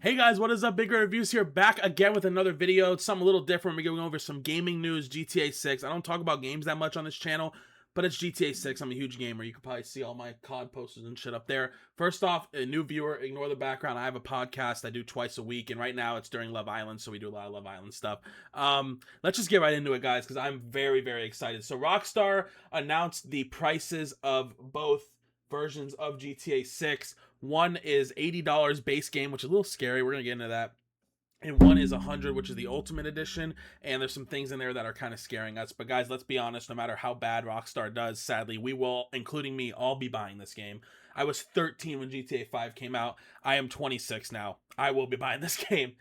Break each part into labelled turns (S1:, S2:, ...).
S1: Hey guys, what is up? Bigger Reviews here, back again with another video. It's something a little different. We're going over some gaming news, GTA 6. I don't talk about games that much on this channel, but it's GTA 6. I'm a huge gamer. You can probably see all my COD posters and shit up there. First off, a new viewer, ignore the background. I have a podcast I do twice a week, and right now it's during Love Island, so we do a lot of Love Island stuff. Let's just get right into it, guys, because I'm very, very excited. So Rockstar announced the prices of both versions of GTA 6. One is $80 base game, which is a little scary. We're going to get into that. And one is 100, which is the Ultimate Edition. And there's some things in there that are kind of scaring us. But guys, let's be honest, no matter how bad Rockstar does, sadly, we will, including me, all be buying this game. I was 13 when GTA 5 came out. I am 26 now. I will be buying this game.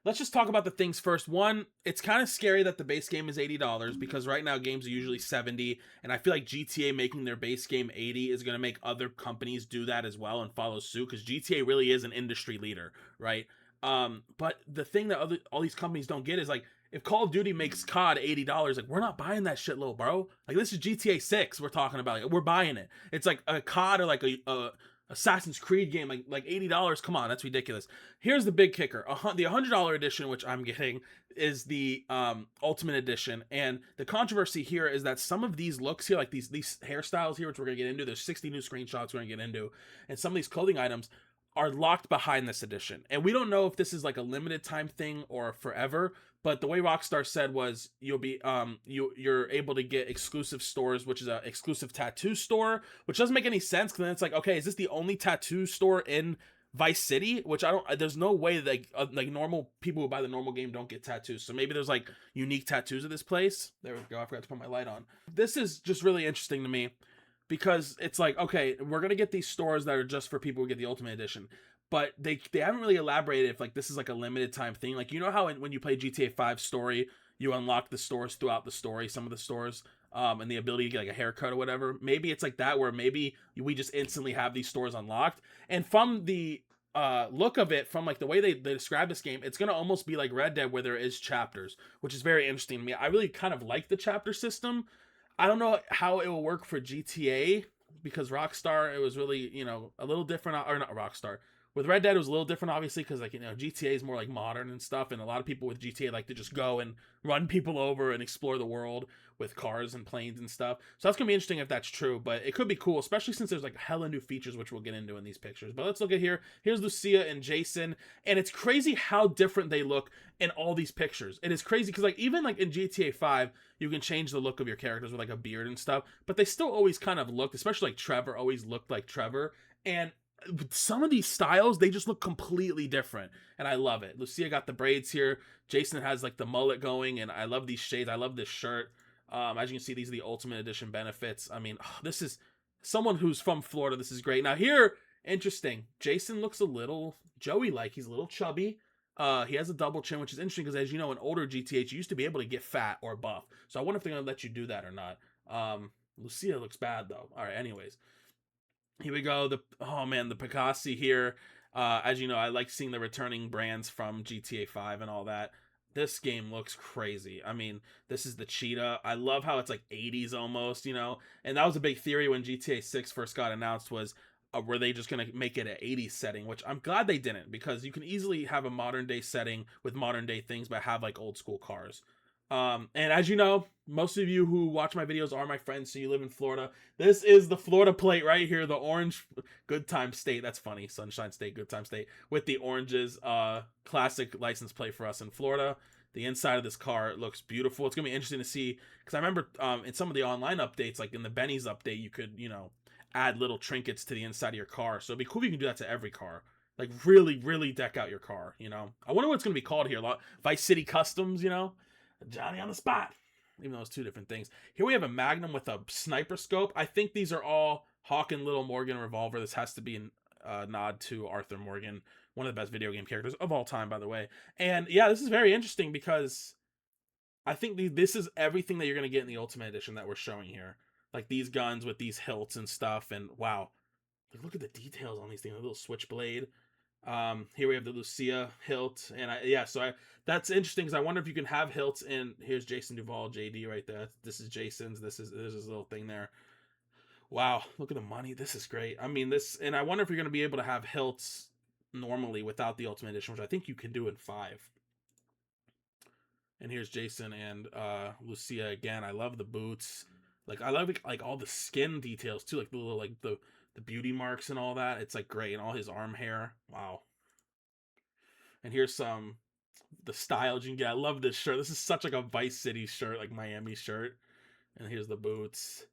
S1: Let's just talk about the things first. One, it's kind of scary that the base game is $80 because right now games are usually $70, and I feel like GTA making their base game $80 is going to make other companies do that as well and follow suit because GTA really is an industry leader, right? But the thing that all these companies don't get is like, if Call of Duty makes COD $80, like, we're not buying that shit, little bro. Like, this is GTA 6 we're talking about. Like, we're buying it. It's like a COD or like a Assassin's Creed game, like $80. Come on, that's ridiculous. Here's the big kicker: the $100 edition, which I'm getting, is the Ultimate Edition. And the controversy here is that some of these looks here, like these hairstyles here, which we're gonna get into, there's 60 new screenshots we're gonna get into, and some of these clothing items are locked behind this edition. And we don't know if this is like a limited time thing or forever, but the way Rockstar said was you'll be you're able to get exclusive stores, which is an exclusive tattoo store, which doesn't make any sense because then it's like, okay, is this the only tattoo store in Vice City? Which I don't, there's no way that like normal people who buy the normal game don't get tattoos. So maybe there's like unique tattoos at this place. There we go. I forgot to put my light on. This is just really interesting to me because it's like, okay, we're gonna get these stores that are just for people who get the Ultimate Edition, but they haven't really elaborated if like this is like a limited time thing. Like, you know how when you play GTA 5 story, you unlock the stores throughout the story, some of the stores, and the ability to get like a haircut or whatever. Maybe it's like that, where maybe we just instantly have these stores unlocked. And from the look of it, from like the way they describe this game, it's gonna almost be like Red Dead, where there is chapters, which is very interesting to me. I really kind of like the chapter system. I don't know how it will work for GTA because Rockstar, it was really, a little different, or not Rockstar. With Red Dead, it was a little different, obviously, because like, GTA is more like modern and stuff, and a lot of people with GTA like to just go and run people over and explore the world with cars and planes and stuff. So that's gonna be interesting if that's true, but it could be cool, especially since there's like hella new features, which we'll get into in these pictures. But let's look at here. Here's Lucia and Jason, and it's crazy how different they look in all these pictures. It is crazy because like even like in GTA 5, you can change the look of your characters with like a beard and stuff, but they still always kind of looked, especially like Trevor always looked like Trevor. And some of these styles, they just look completely different, and I love it. Lucia got the braids here. Jason has like the mullet going, and I love these shades. I love this shirt. As you can see, these are the Ultimate Edition benefits. I mean, this is someone who's from Florida. This is great. Now here, interesting. Jason looks a little Joey-like. He's a little chubby. He has a double chin, which is interesting because, as you know, in older GTH, you used to be able to get fat or buff. So I wonder if they're gonna let you do that or not. Lucia looks bad though. All right, anyways. Here we go. The Picassi here. As you know, I like seeing the returning brands from GTA 5 and all that. This game looks crazy. I mean, this is the cheetah. I love how it's like 80s almost, and that was a big theory when GTA 6 first got announced, was were they just going to make it an 80s setting, which I'm glad they didn't, because you can easily have a modern day setting with modern day things but have like old school cars. And as you know, most of you who watch my videos are my friends, so you live in Florida. This is the Florida plate right here, the orange Good Time State. That's funny. Sunshine State, Good Time State, with the oranges. Classic license plate for us in Florida. The inside of this car looks beautiful. It's going to be interesting to see, because I remember in some of the online updates, like in the Benny's update, you could, add little trinkets to the inside of your car. So it'd be cool if you can do that to every car. Like really, really deck out your car, I wonder what it's going to be called here. Vice City Customs, Johnny on the spot, even though it's two different things. Here we have a Magnum with a sniper scope. I think these are all Hawk and Little Morgan revolver. This has to be a nod to Arthur Morgan, one of the best video game characters of all time, by the way. And yeah, this is very interesting because I think this is everything that you're going to get in the Ultimate Edition that we're showing here. Like these guns with these hilts and stuff, and wow, look at the details on these things. A little switchblade. Here we have the Lucia hilt, and that's interesting because I wonder if you can have hilts. And here's Jason Duval, JD, right there. This is Jason's. There's this little thing there. Wow, look at the money. This is great. I mean, and I wonder if you're going to be able to have hilts normally without the Ultimate Edition, which I think you can do in 5. And here's Jason and Lucia again. I love the boots. Like I love like all the skin details too, like the little like the beauty marks and all that. It's like great, and all his arm hair. Wow. And here's some the style you can get. I love this shirt. This is such like a Vice City shirt, like Miami shirt. And here's the boots.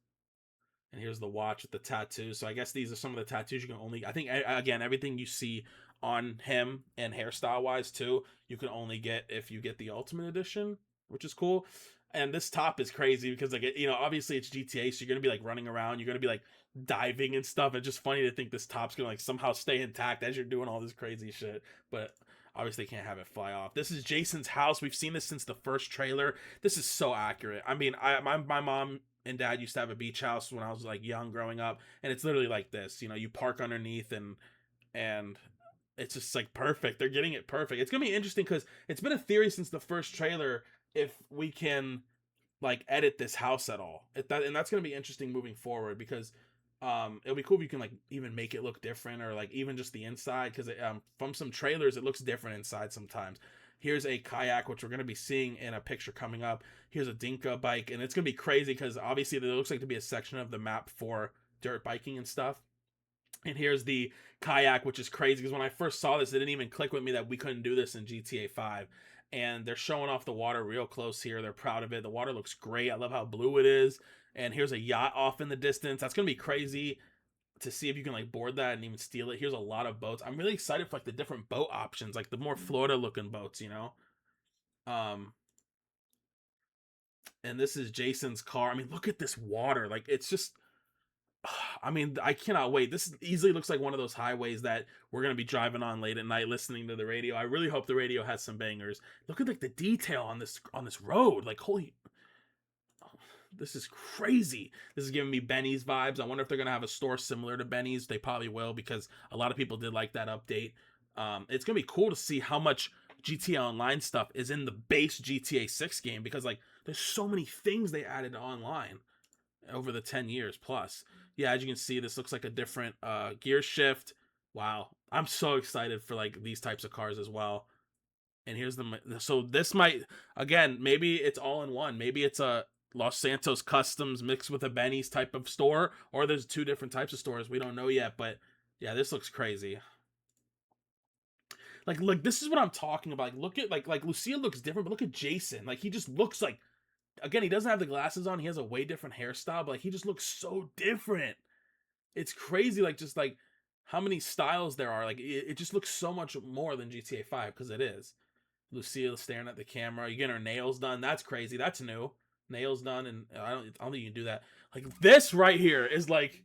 S1: And here's the watch with the tattoo. So I guess these are some of the tattoos you can only. I think again everything you see on him and hairstyle wise too, you can only get if you get the Ultimate Edition, which is cool. And this top is crazy because like obviously it's GTA, so you're gonna be like running around, you're gonna be like diving and stuff. It's just funny to think this top's gonna like somehow stay intact as you're doing all this crazy shit. But obviously can't have it fly off. This is Jason's house. We've seen this since the first trailer. This is so accurate. I mean, my mom and dad used to have a beach house when I was like young growing up, and it's literally like this. You park underneath and it's just like perfect. They're getting it perfect. It's gonna be interesting because it's been a theory since the first trailer if we can like edit this house at all. And that's gonna be interesting moving forward because it'll be cool if you can like even make it look different or like even just the inside because from some trailers it looks different inside sometimes. Here's a kayak, which we're going to be seeing in a picture coming up. Here's a Dinka bike, and it's going to be crazy because obviously there looks like to be a section of the map for dirt biking and stuff. And here's the kayak, which is crazy because when I first saw this, it didn't even click with me that we couldn't do this in GTA 5. And they're showing off the water real close here. They're proud of it. The water looks great. I love how blue it is. And here's a yacht off in the distance. That's going to be crazy to see if you can like board that and even steal it. Here's a lot of boats. I'm really excited for like the different boat options, like the more Florida looking boats, and this is Jason's car. I mean, look at this water. Like it's just I mean, I cannot wait. This easily looks like one of those highways that we're going to be driving on late at night listening to the radio. I really hope the radio has some bangers. Look at like the detail on this road. Like holy, this is crazy. This is giving me Benny's vibes. I wonder if they're going to have a store similar to Benny's. They probably will because a lot of people did like that update. It's going to be cool to see how much GTA Online stuff is in the base GTA 6 game because like there's so many things they added online over the 10 years plus. Yeah, as you can see, this looks like a different gear shift. Wow. I'm so excited for like these types of cars as well. And here's so this might, again, maybe it's all in one. Maybe it's a Los Santos Customs mixed with a Benny's type of store, or there's two different types of stores. We don't know yet, but yeah, this looks crazy. Like this is what I'm talking about. Like, look at like Lucia looks different, but look at Jason. Like he just looks like, again, he doesn't have the glasses on. He has a way different hairstyle, but like he just looks so different. It's crazy, like just like how many styles there are. Like it just looks so much more than GTA 5 because it is. Lucille staring at the camera. You getting her nails done? That's crazy. That's new. Nails done, and I don't think you can do that. Like this right here is like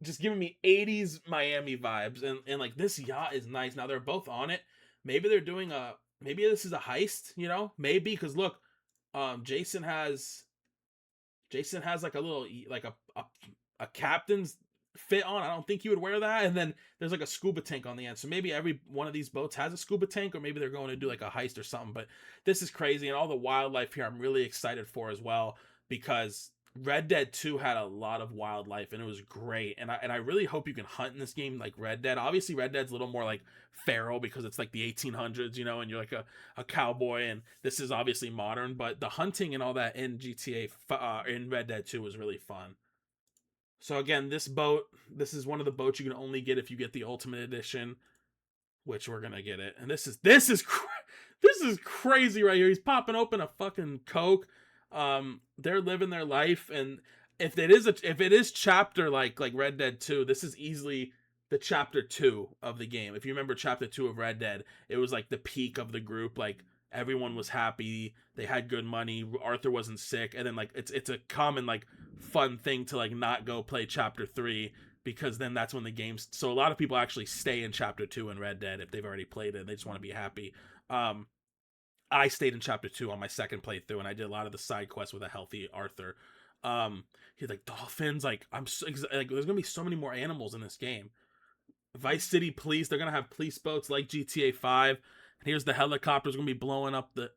S1: just giving me 80s Miami vibes, and like this yacht is nice. Now they're both on it. Maybe they're doing maybe this is a heist. Maybe because look, Jason has like a little like a captain's fit on. I don't think you would wear that. And then there's like a scuba tank on the end. So maybe every one of these boats has a scuba tank, or maybe they're going to do like a heist or something. But this is crazy. And all the wildlife here I'm really excited for as well, because Red Dead 2 had a lot of wildlife and it was great. And I really hope you can hunt in this game like Red Dead. Obviously Red Dead's a little more like feral because it's like the 1800s, and you're like a cowboy, and this is obviously modern, but the hunting and all that in GTA in Red Dead 2 was really fun. So again, this is one of the boats you can only get if you get the Ultimate Edition, which we're gonna get it. And this is this is crazy right here. He's popping open a fucking Coke. They're living their life, and if it is chapter like Red Dead 2, this is easily the chapter 2 of the game. If you remember chapter 2 of Red Dead, it was like the peak of the group. Like everyone was happy, they had good money, Arthur wasn't sick, and then like it's a common like fun thing to like not go play chapter 3 because then that's when the game's, so a lot of people actually stay in chapter 2 in Red Dead if they've already played it and they just want to be happy. I stayed in chapter 2 on my second playthrough, and I did a lot of the side quests with a healthy Arthur. He's like dolphins, like like there's gonna be so many more animals in this game. Vice City Police, they're gonna have police boats like GTA 5. And here's the helicopters gonna be blowing up the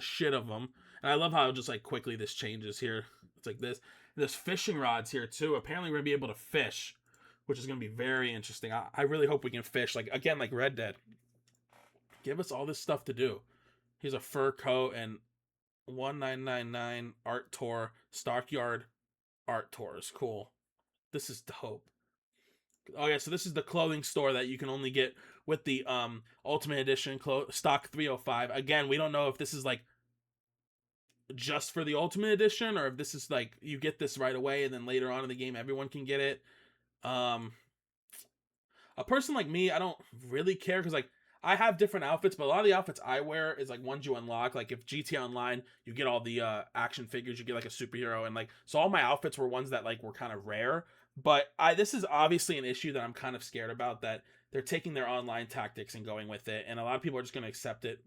S1: shit of them. And I love how just like quickly this changes here. It's like this. There's fishing rods here too. Apparently we're gonna be able to fish, which is going to be very interesting. I really hope we can fish, like, again, like Red Dead. Give us all this stuff to do. Here's a fur coat and 1999 art tour, Stockyard art tours. Cool. This is dope. Oh yeah, so this is the clothing store that you can only get with the Ultimate Edition stock 305. Again, we don't know if this is like just for the Ultimate Edition or if this is like you get this right away and then later on in the game everyone can get it. Um a person like me, I don't really care because like I have different outfits, but a lot of the outfits I wear is like ones you unlock. Like if GTA Online, you get all the action figures, you get like a superhero, and like so all my outfits were ones that like were kind of rare. But I this is obviously an issue that I'm kind of scared about, that they're taking their online tactics and going with it, and a lot of people are just going to accept it,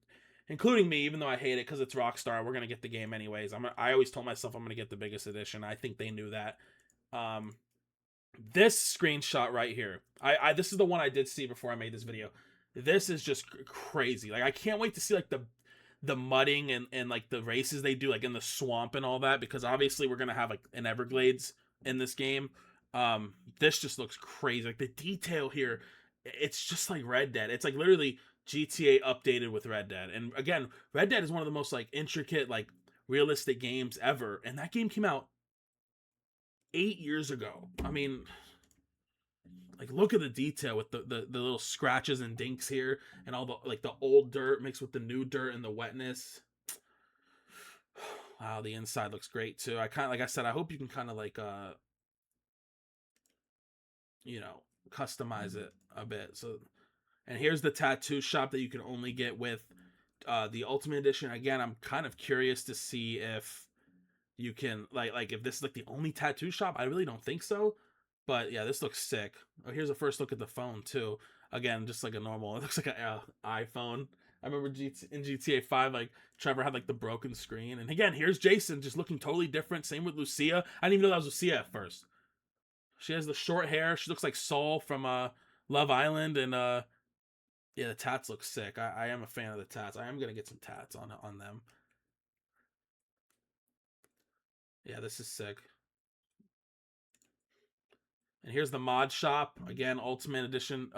S1: including me, even though I hate it because it's Rockstar. We're gonna get the game anyways. I always told myself I'm gonna get the biggest edition. I think they knew that. Um, this screenshot right here, I this is the one I did see before I made this video. This is just crazy. Like I can't wait to see like the mudding and like the races they do like in the swamp and all that, because obviously we're gonna have like an Everglades in this game. This just looks crazy. Like the detail here, it's just like Red Dead. It's like literally GTA updated with Red Dead. And again, Red Dead is one of the most like intricate, like realistic games ever. And that game came out 8 years ago. I mean, like look at the detail with the little scratches and dinks here and all the like the old dirt mixed with the new dirt and the wetness. Wow, the inside looks great too. I kind of, like I said, I hope you can kind of like you know, customize it a bit. So, and here's the tattoo shop that you can only get with the Ultimate Edition. Again, I'm kind of curious to see if you can like if this is like the only tattoo shop. I really don't think so. But yeah, this looks sick. Oh, here's a first look at the phone too. Again, just like a normal. It looks like an iPhone. I remember in GTA 5, like Trevor had like the broken screen, and again, here's Jason just looking totally different. Same with Lucia. I didn't even know that was Lucia at first. She has the short hair. She looks like Saul from Love Island, and yeah, the tats look sick. I am a fan of the tats. I am gonna get some tats on them. Yeah, this is sick. And here's the mod shop again, Ultimate Edition.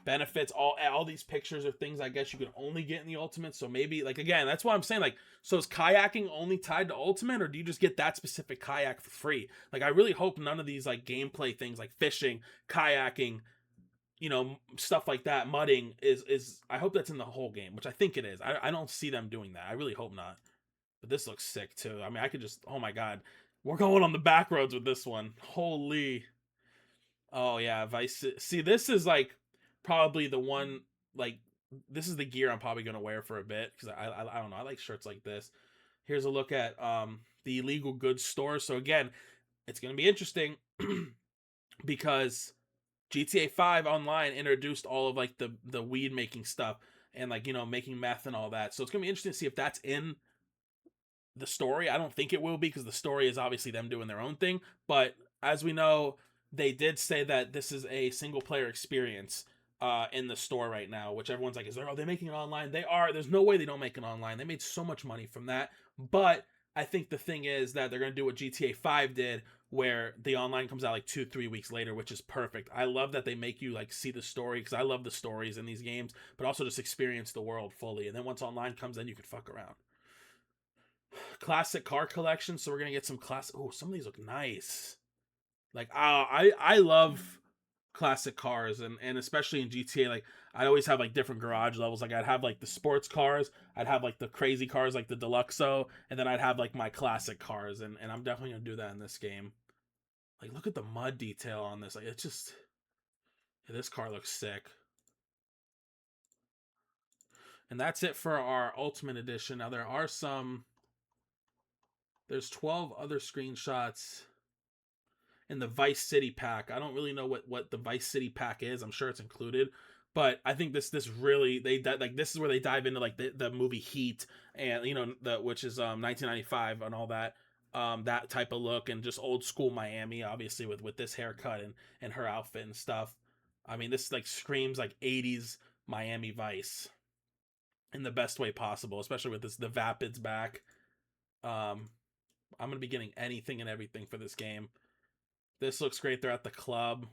S1: Benefits, all these pictures are things I guess you could only get in the Ultimate. So maybe like again, that's why I'm saying like, so is kayaking only tied to Ultimate, or do you just get that specific kayak for free? Like I really hope none of these like gameplay things like fishing, kayaking, you know, stuff like that, mudding is I hope that's in the whole game, which I think it is. I don't see them doing that. I really hope not. But this looks sick too. I mean, I could just, oh my god, we're going on the back roads with this one. Holy. Oh yeah, Vice. See, this is like probably the one. Like, this is the gear I'm probably gonna wear for a bit because I don't know. I like shirts like this. Here's a look at the illegal goods store. So again, it's gonna be interesting because GTA 5 online introduced all of like the weed making stuff and like, you know, making meth and all that. So it's gonna be interesting to see if that's in the story. I don't think it will be because the story is obviously them doing their own thing. But as we know, they did say that this is a single player experience in the store right now, which everyone's like, are they making it online? They are. There's no way they don't make it online. They made so much money from that. But I think the thing is that they're going to do what GTA 5 did, where the online comes out like 2-3 weeks later, which is perfect. I love that they make you like see the story because I love the stories in these games, but also just experience the world fully. And then once online comes, then you can fuck around. Classic car collection, so we're gonna get some classic. Oh, some of these look nice. Like I love classic cars, and especially in GTA, like I'd always have like different garage levels. Like I'd have like the sports cars, I'd have like the crazy cars like the Deluxo, and then I'd have like my classic cars, and I'm definitely gonna do that in this game. Like look at the mud detail on this. Like it's just, yeah, this car looks sick. And that's it for our Ultimate Edition. Now there's 12 other screenshots in the Vice City pack. I don't really know what the Vice City pack is. I'm sure it's included, but I think this really like this is where they dive into like the movie Heat, and you know the which is 1995 and all that, that type of look, and just old school Miami, obviously with this haircut and her outfit and stuff. I mean, this like screams like 80s Miami Vice in the best way possible, especially with the Vapids back. Um, I'm gonna be getting anything and everything for this game. This looks great. They're at the club.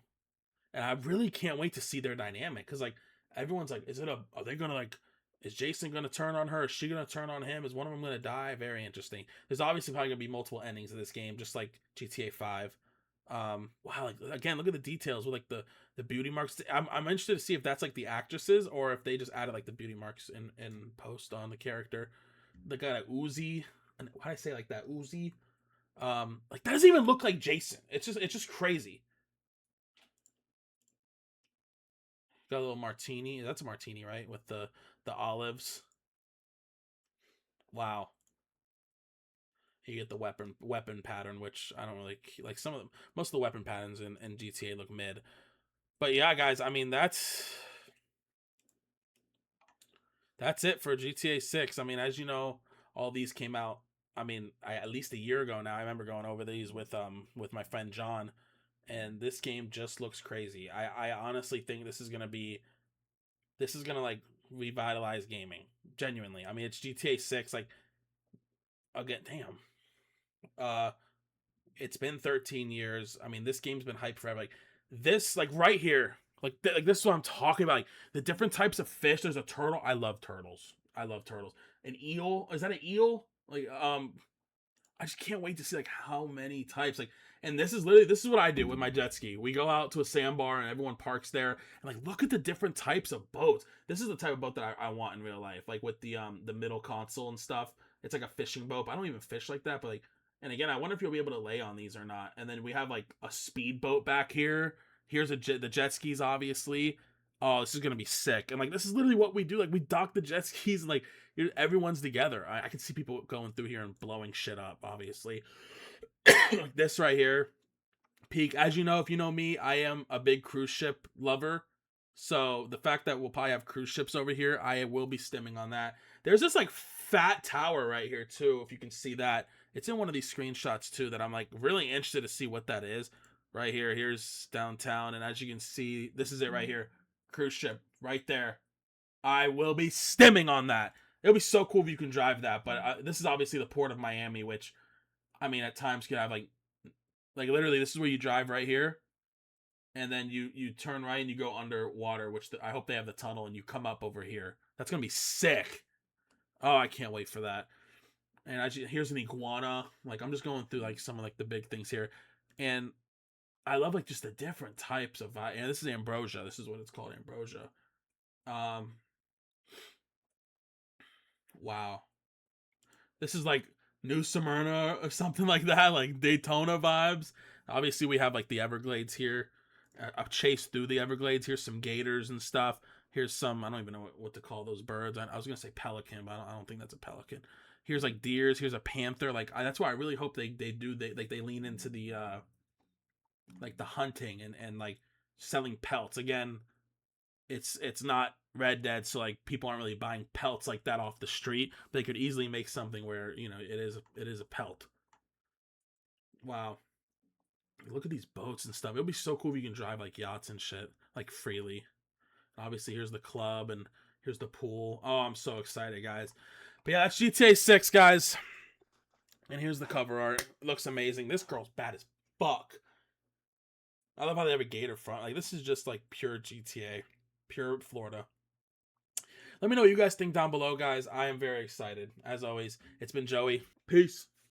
S1: and I really can't wait to see their dynamic because like everyone's like, are they gonna like, is Jason gonna turn on her? Is she gonna turn on him? Is one of them gonna die? Very interesting. There's obviously probably gonna be multiple endings of this game, just like GTA 5. Wow, like again, look at the details with like the beauty marks. I'm interested to see if that's like the actresses or if they just added like the beauty marks in post on the character. They got a Uzi, and why did I say like that Uzi? Like that doesn't even look like Jason. It's just crazy. Got a little martini. That's a martini, right? With the olives. Wow. You get the weapon pattern, which I don't really like. Some of them, most of the weapon patterns in GTA look mid. But yeah, guys. I mean, that's it for GTA 6. I mean, as you know, all these came out. I mean, at least a year ago now. I remember going over these with my friend John, and this game just looks crazy. I honestly think this is gonna like revitalize gaming. Genuinely, I mean, it's GTA 6. Like again, damn. Uh, it's been 13 years. I mean, this game's been hyped forever. Like this, like right here, like this is what I'm talking about. Like the different types of fish. There's a turtle. I love turtles. I love turtles. An eel. Is that an eel? Like I just can't wait to see like how many types. Like, and this is what I do with my jet ski. We go out to a sandbar and everyone parks there and like look at the different types of boats. This is the type of boat that I want in real life. Like with the middle console and stuff. It's like a fishing boat. I don't even fish like that, but like, and again, I wonder if you'll be able to lay on these or not. And then we have like a speed boat back here. Here's the jet skis, obviously. Oh, this is gonna be sick. And like, this is literally what we do. Like, we dock the jet skis and like everyone's together. I can see people going through here and blowing shit up, obviously. Like this right here, peak. As you know, if you know me, I am a big cruise ship lover. So the fact that we'll probably have cruise ships over here, I will be stimming on that. There's this like fat tower right here too, if you can see that. It's in one of these screenshots too that I'm like really interested to see what that is. Right here, here's downtown, and as you can see, this is it right here. Cruise ship right there. I will be stimming on that. It'll be so cool if you can drive that, but this is obviously the port of Miami, which I mean at times could have like literally this is where you drive right here, and then you turn right and you go underwater, which I hope they have the tunnel, and you come up over here. That's gonna be sick. Oh, I can't wait for that. And here's an iguana. Like I'm just going through like some of like the big things here, and I love like just the different types of. And this is ambrosia. This is what it's called, ambrosia. Um, wow. This is like New Smyrna or something like that, like Daytona vibes. Obviously, we have like the Everglades here. A chase through the Everglades. Here's some gators and stuff. Here's some, I don't even know what to call those birds. I was going to say pelican, but I don't think that's a pelican. Here's like deers. Here's a panther. Like, that's why I really hope they lean into the, like the hunting and like selling pelts. Again, it's not Red Dead, so like people aren't really buying pelts like that off the street. They could easily make something where it is a pelt. Wow, look at these boats and stuff. It'll be so cool if you can drive like yachts and shit like freely. Obviously, here's the club and here's the pool. Oh, I'm so excited, guys. But yeah, that's GTA 6, guys. And here's the cover art. It looks amazing. This girl's bad as fuck. I love how they have a gator front. Like this is just like pure GTA, pure Florida. Let me know what you guys think down below, guys. I am very excited. As always, it's been Joey. Peace.